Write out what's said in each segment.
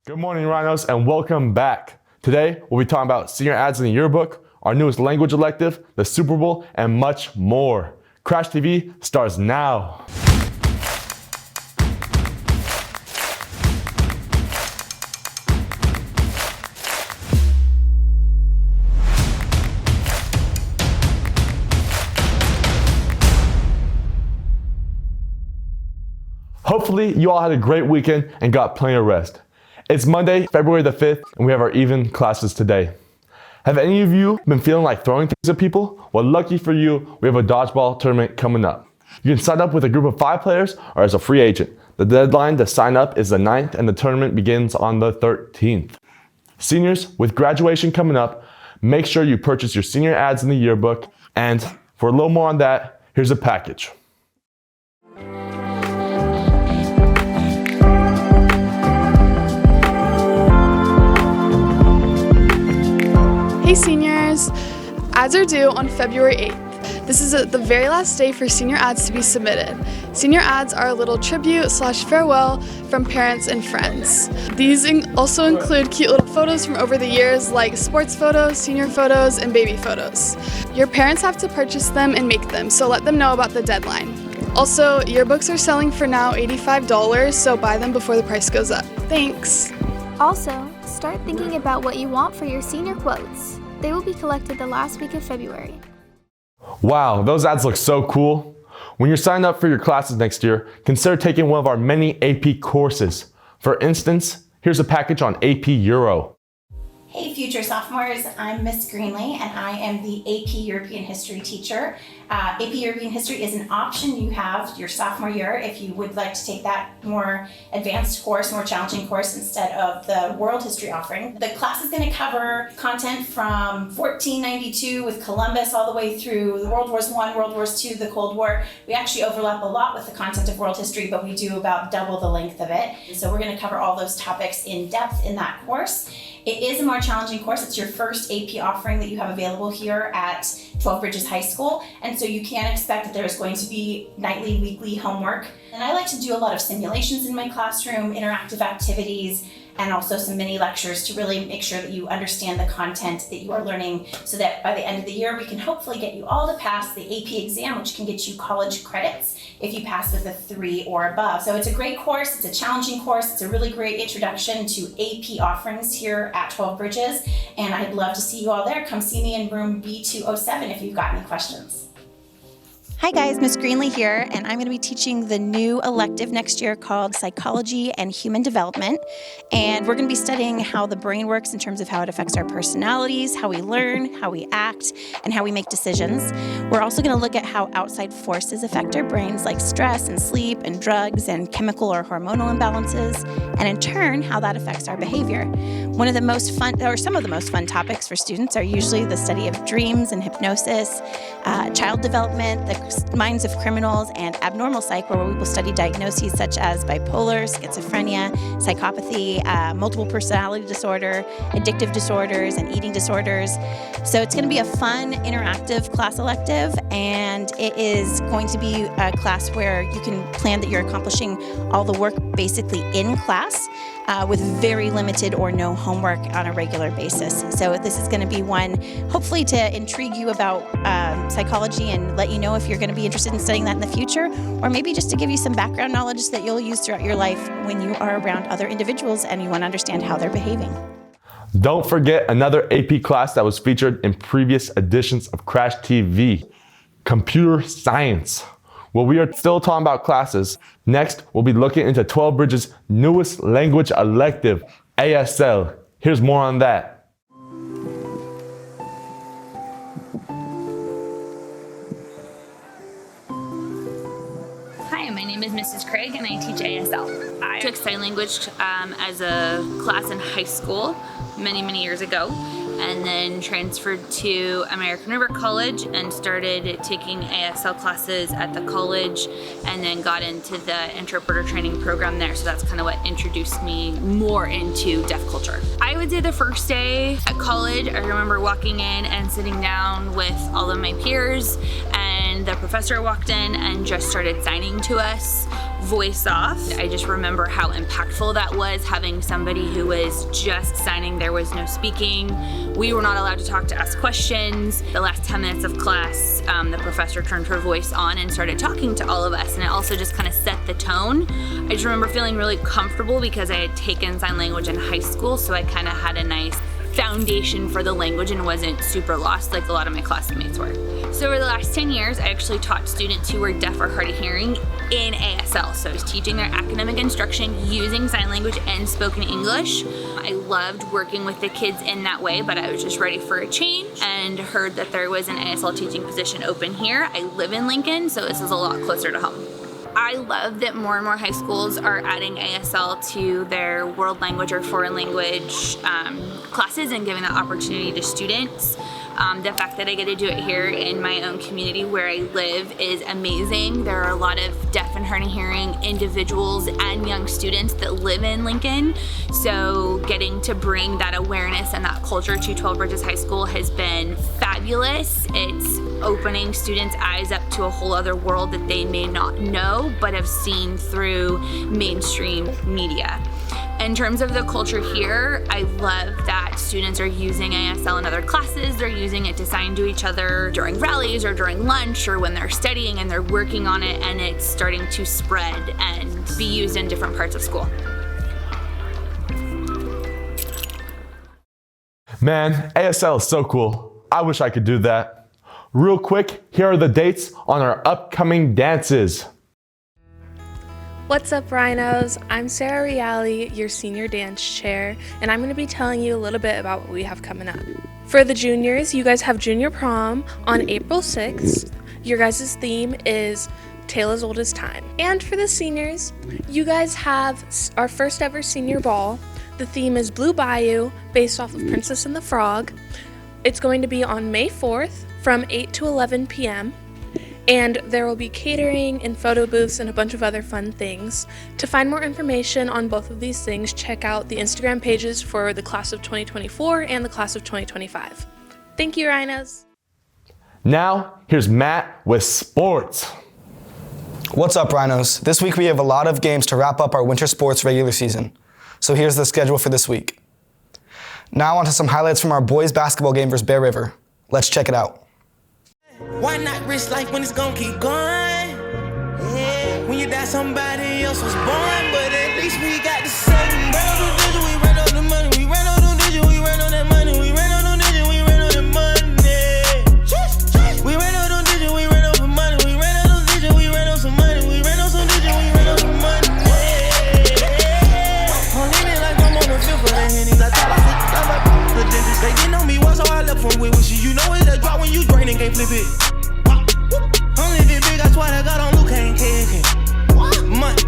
Good morning, Rhinos, and welcome back. Today, we'll be talking about senior ads in the yearbook, our newest language elective, the Super Bowl, and much more. Crash TV starts now. Hopefully, you all had a great weekend and got plenty of rest. It's Monday, February the 5th, and we have our even classes today. Have any of you been feeling like throwing things at people? Well, lucky for you, we have a dodgeball tournament coming up. You can sign up with a group of 5 players or as a free agent. The deadline to sign up is the 9th and the tournament begins on the 13th. Seniors, with graduation coming up, make sure you purchase your senior ads in the yearbook. And for a little more on that, here's a package. Hey seniors! Ads are due on February 8th. This is the very last day for senior ads to be submitted. Senior ads are a little tribute/farewell from parents and friends. These also include cute little photos from over the years like sports photos, senior photos, and baby photos. Your parents have to purchase them and make them, so let them know about the deadline. Also, yearbooks are selling for now $85, so buy them before the price goes up. Thanks! Also, start thinking about what you want for your senior quotes. They will be collected the last week of February. Wow, those ads look so cool. When you're signing up for your classes next year, consider taking one of our many AP courses. For instance, here's a package on AP Euro. Hey future sophomores, I'm Miss Greenlee and I am the AP European History teacher. AP European History is an option you have your sophomore year if you would like to take that more advanced course, more challenging course instead of the world history offering. The class is going to cover content from 1492 with Columbus all the way through World Wars I, World Wars II, the Cold War. We actually overlap a lot with the content of world history, but we do about double the length of it. So we're going to cover all those topics in depth in that course. It is a more challenging course. It's your first AP offering that you have available here at 12 Bridges High School. And so you can expect that there's going to be nightly, weekly homework. And I like to do a lot of simulations in my classroom, interactive activities, and also some mini lectures to really make sure that you understand the content that you are learning so that by the end of the year, we can hopefully get you all to pass the AP exam, which can get you college credits if you pass with a 3 or above. So it's a great course, it's a challenging course, it's a really great introduction to AP offerings here at 12 Bridges, and I'd love to see you all there. Come see me in room B207 if you've got any questions. Hi guys, Miss Greenlee here, and I'm going to be teaching the new elective next year called Psychology and Human Development. And we're going to be studying how the brain works in terms of how it affects our personalities, how we learn, how we act, and how we make decisions. We're also going to look at how outside forces affect our brains, like stress and sleep and drugs and chemical or hormonal imbalances, and in turn, how that affects our behavior. One of the most fun, or some of the most fun topics for students are usually the study of dreams and hypnosis, child development, the minds of criminals, and abnormal psych, where we will study diagnoses such as bipolar, schizophrenia, psychopathy, multiple personality disorder, addictive disorders, and eating disorders. So it's going to be a fun, interactive class elective, and it is going to be a class where you can plan that you're accomplishing all the work basically in class with very limited or no homework on a regular basis. So this is going to be one, hopefully, to intrigue you about psychology and let you know if you're going to be interested in studying that in the future, or maybe just to give you some background knowledge that you'll use throughout your life when you are around other individuals and you want to understand how they're behaving. Don't forget another AP class that was featured in previous editions of Crash TV, Computer Science. Well, we are still talking about classes. Next, we'll be looking into 12 Bridges' newest language elective, ASL. Here's more on that. Hi, my name is Mrs. Craig and I teach ASL. I took sign language as a class in high school many years ago, and then transferred to American River College and started taking ASL classes at the college, and then got into the interpreter training program there. So that's kind of what introduced me more into deaf culture. I would say the first day at college, I remember walking in and sitting down with all of my peers, and the professor walked in and just started signing to us. voice off. I just remember how impactful that was, having somebody who was just signing, there was no speaking. We were not allowed to talk to ask questions. The last 10 minutes of class, the professor turned her voice on and started talking to all of us, and it also just kind of set the tone. I just remember feeling really comfortable because I had taken sign language in high school, so I kind of had a nice foundation for the language and wasn't super lost like a lot of my classmates were. So over the last 10 years, I actually taught students who were deaf or hard of hearing in ASL. So I was teaching their academic instruction using sign language and spoken English. I loved working with the kids in that way, but I was just ready for a change and heard that there was an ASL teaching position open here. I live in Lincoln, so this is a lot closer to home. I love that more and more high schools are adding ASL to their world language or foreign language classes and giving that opportunity to students. The fact that I get to do it here in my own community where I live is amazing. There are a lot of deaf and hard of hearing individuals and young students that live in Lincoln. So getting to bring that awareness and that culture to 12 Bridges High School has been fabulous. It's opening students' eyes up to a whole other world that they may not know but have seen through mainstream media. In terms of the culture here, I love that students are using ASL in other classes. They're using it to sign to each other during rallies or during lunch or when they're studying, and they're working on it, and it's starting to spread and be used in different parts of school. Man, ASL is so cool. I wish I could do that. Real quick, here are the dates on our upcoming dances. What's up, Rhinos? I'm Sarah Reale, your senior dance chair, and I'm going to be telling you a little bit about what we have coming up. For the juniors, you guys have junior prom on April 6th. Your guys' theme is Tale as Old as Time. And for the seniors, you guys have our first ever senior ball. The theme is Blue Bayou, based off of Princess and the Frog. It's going to be on May 4th from 8 to 11 p.m. And there will be catering and photo booths and a bunch of other fun things. To find more information on both of these things, check out the Instagram pages for the class of 2024 and the class of 2025. Thank you, Rhinos. Now, here's Matt with sports. What's up, Rhinos? This week we have a lot of games to wrap up our winter sports regular season. So here's the schedule for this week. Now on to some highlights from our boys basketball game versus Bear River. Let's check it out. Why not risk life when it's gonna keep going? Yeah. When you die, somebody else was born, but at least we got the same. We ran on the money, we ran on the digit, we ran on that money, we ran on the digit, we ran on the money. We ran on the digit, we ran on some money, we ran on the digit, we ran on some money, we ran on some digit, we ran on some money. I'm living like I'm on the field for the Hennies. I thought I said, the dentist, they didn't know me once, so I left from with wishes. You know it's a drop when you drain and can't flip it. I'm living big, that's why I got on Luke, ain't kicking. Money,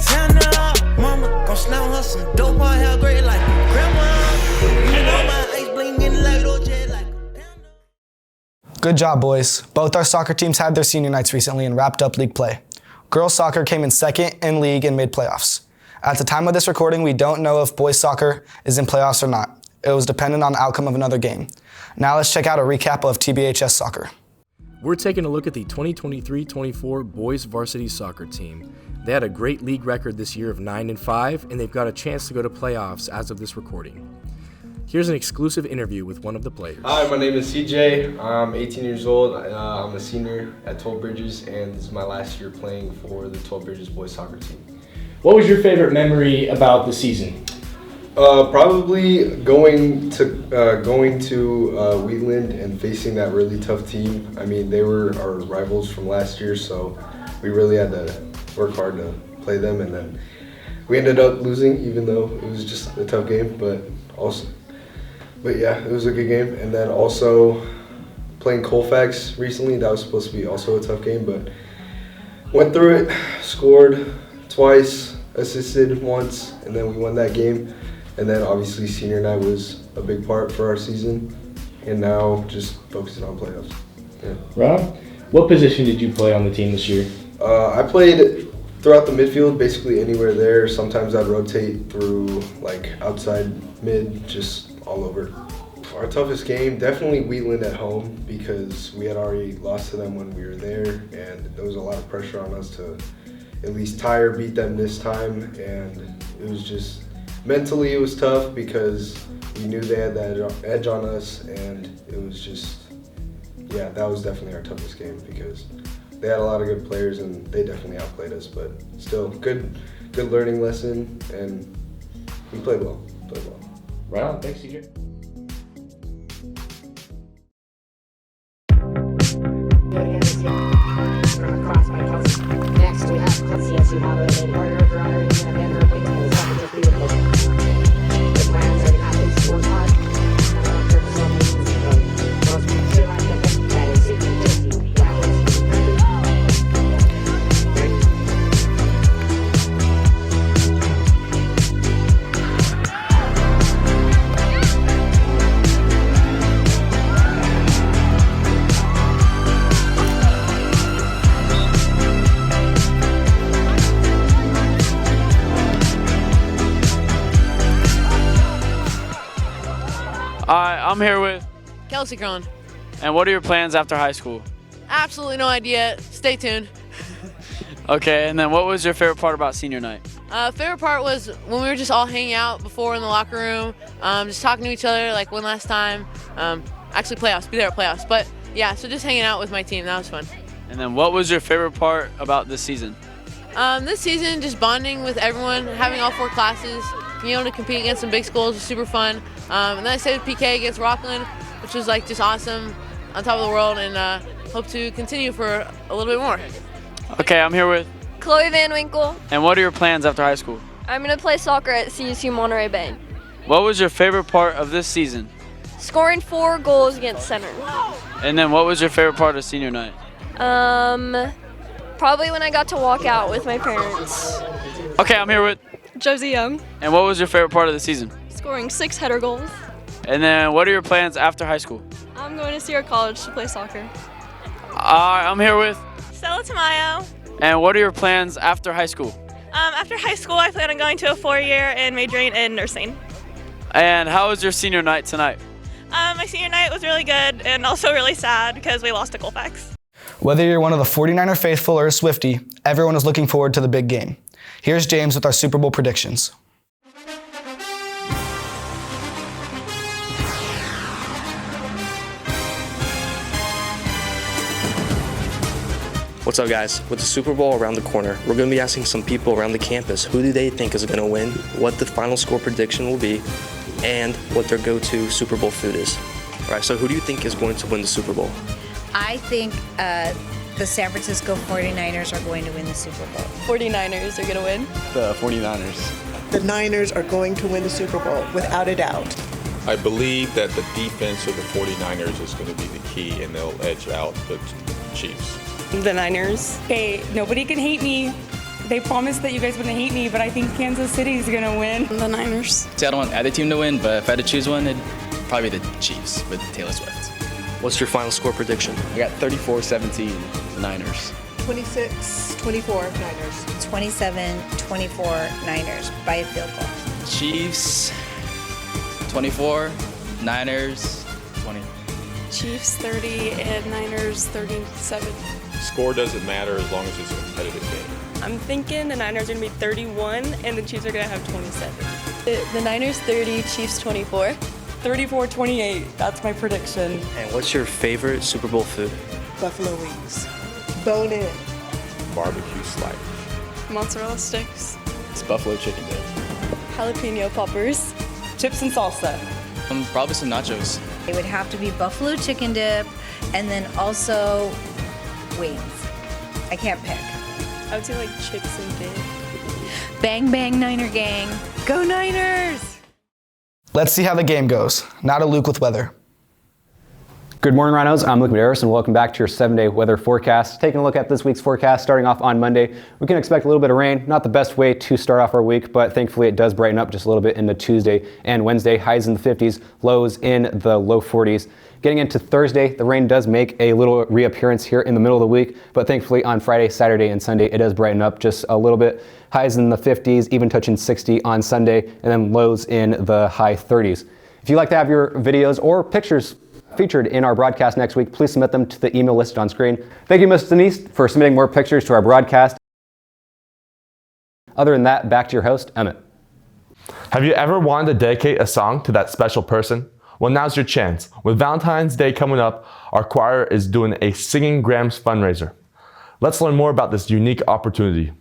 turn up, mama, gon' slam her some dope, her hair great like grandma. You know my ice blingin' like OJ, like. Good job, boys. Both our soccer teams had their senior nights recently and wrapped up league play. Girls soccer came in second in league and made playoffs. At the time of this recording, we don't know if boys soccer is in playoffs or not. It was dependent on the outcome of another game. Now let's check out a recap of TBHS soccer. We're taking a look at the 2023-24 boys varsity soccer team. They had a great league record this year of 9-5, and they've got a chance to go to playoffs as of this recording. Here's an exclusive interview with one of the players. Hi, my name is CJ. I'm 18 years old. I'm a senior at 12 Bridges, and this is my last year playing for the 12 Bridges boys soccer team. What was your favorite memory about the season? Probably going to Wheatland and facing that really tough team. I mean, they were our rivals from last year, so we really had to work hard to play them, and then we ended up losing, even though it was just a tough game. But yeah, it was a good game. And then also playing Colfax recently, that was supposed to be also a tough game, but went through it, scored twice, assisted once, and then we won that game. And then obviously senior night was a big part for our season, and now just focusing on playoffs. Yeah. Rob, what position did you play on the team this year? I played throughout the midfield, basically anywhere there. Sometimes I'd rotate through like outside mid, just all over. Our toughest game, definitely Wheatland at home, because we had already lost to them when we were there, and there was a lot of pressure on us to at least tie or beat them this time, and it was just, mentally it was tough because we knew they had that edge on us, and it was just, yeah, that was definitely our toughest game because they had a lot of good players and they definitely outplayed us, but still, good learning lesson, and we played well. Right on. Thanks, CJ. Next, we have CSU moderated partner of runner in Denver, Queens, second to field goal. The plans are to have these sports hard. Hi, I'm here with Kelsey Cron. And what are your plans after high school? Absolutely no idea. Stay tuned. Okay, and then what was your favorite part about senior night? Favorite part was when we were just all hanging out before in the locker room, just talking to each other like one last time. Actually playoffs, be there at playoffs. But yeah, so just hanging out with my team, that was fun. And then what was your favorite part about this season? This season, just bonding with everyone, having all 4 classes, being able to compete against some big schools was super fun. And then I stayed with PK against Rockland, which was like just awesome, on top of the world, and hope to continue for a little bit more. Okay, I'm here with Chloe Van Winkle. And what are your plans after high school? I'm going to play soccer at CSU Monterey Bay. What was your favorite part of this season? Scoring 4 goals against center. And then what was your favorite part of senior night? Probably when I got to walk out with my parents. Okay, I'm here with Josie Young. And what was your favorite part of the season? Scoring 6 header goals. And then what are your plans after high school? I'm going to Sierra College to play soccer. I'm here with Stella Tamayo. And what are your plans after high school? After high school, I plan on going to a 4-year and majoring in nursing. And how was your senior night tonight? My senior night was really good and also really sad because we lost to Colfax. Whether you're one of the 49er faithful or a Swiftie, everyone is looking forward to the big game. Here's James with our Super Bowl predictions. What's up, guys? With the Super Bowl around the corner, we're going to be asking some people around the campus who do they think is going to win, what the final score prediction will be, and what their go-to Super Bowl food is. All right, so who do you think is going to win the Super Bowl? I think the San Francisco 49ers are going to win the Super Bowl. 49ers are going to win. The 49ers. The Niners are going to win the Super Bowl, without a doubt. I believe that the defense of the 49ers is going to be the key, and they'll edge out the Chiefs. The Niners. Okay, nobody can hate me. They promised that you guys wouldn't hate me, but I think Kansas City is going to win. The Niners. See, I don't want either team to win, but if I had to choose one, it'd probably be the Chiefs with Taylor Swift. What's your final score prediction? I got 34-17, the Niners. 26-24 Niners. 27-24 Niners by a field goal. Chiefs, 24, Niners, 20. Chiefs 30 and Niners 37. Score doesn't matter as long as it's a competitive game. I'm thinking the Niners are going to be 31 and the Chiefs are going to have 27. The Niners 30, Chiefs 24. 34-28, that's my prediction. And what's your favorite Super Bowl food? Buffalo wings. Bone in. Barbecue sliders. Mozzarella sticks. It's buffalo chicken dip. Jalapeno poppers. Chips and salsa. Probably some nachos. It would have to be buffalo chicken dip and then also wings. I can't pick. I would say like chips and dip. Bang, bang, Niner gang. Go Niners! Let's see how the game goes. Now to Luke with weather. Good morning, Rhinos. I'm Luke Medeiros, and welcome back to your 7-day weather forecast. Taking a look at this week's forecast, starting off on Monday, we can expect a little bit of rain. Not the best way to start off our week, but thankfully it does brighten up just a little bit into Tuesday and Wednesday. Highs in the 50s, lows in the low 40s. Getting into Thursday, the rain does make a little reappearance here in the middle of the week, but thankfully on Friday, Saturday, and Sunday, it does brighten up just a little bit. Highs in the 50s, even touching 60 on Sunday, and then lows in the high 30s. If you'd like to have your videos or pictures featured in our broadcast next week, please submit them to the email listed on screen. Thank you, Ms. Denise, for submitting more pictures to our broadcast. Other than that, back to your host, Emmett. Have you ever wanted to dedicate a song to that special person? Well, now's your chance. With Valentine's Day coming up, our choir is doing a Singing Grams fundraiser. Let's learn more about this unique opportunity.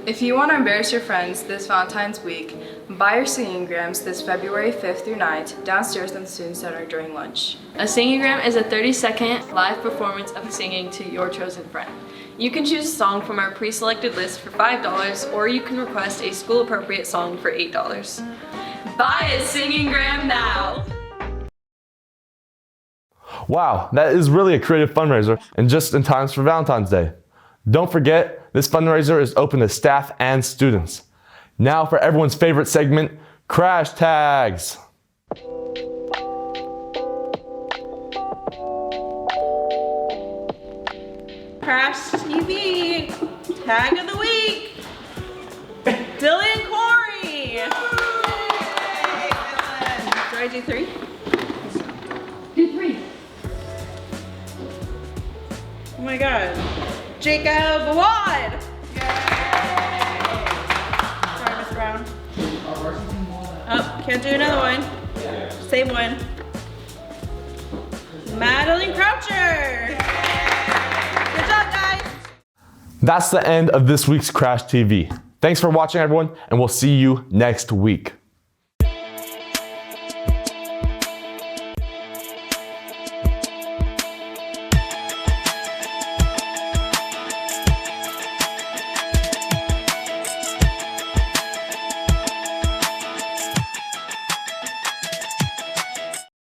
If you want to embarrass your friends this Valentine's week, buy your singing grams this February 5th through 9th downstairs in the Student Center during lunch. A singing gram is a 30-second live performance of singing to your chosen friend. You can choose a song from our pre-selected list for $5, or you can request a school-appropriate song for $8. Buy a singing gram now! Wow, that is really a creative fundraiser, and just in time for Valentine's Day. Don't forget, this fundraiser is open to staff and students. Now for everyone's favorite segment, Crash Tags. Crash TV Tag of the Week, Dylan Corey. Do I do 3? Do 3. Oh my God. Jacob Wad. Sorry, Miss Brown. Oh, can't do another one. Same one. Madeline Croucher. Good job, guys. That's the end of this week's Crash TV. Thanks for watching, everyone, and we'll see you next week.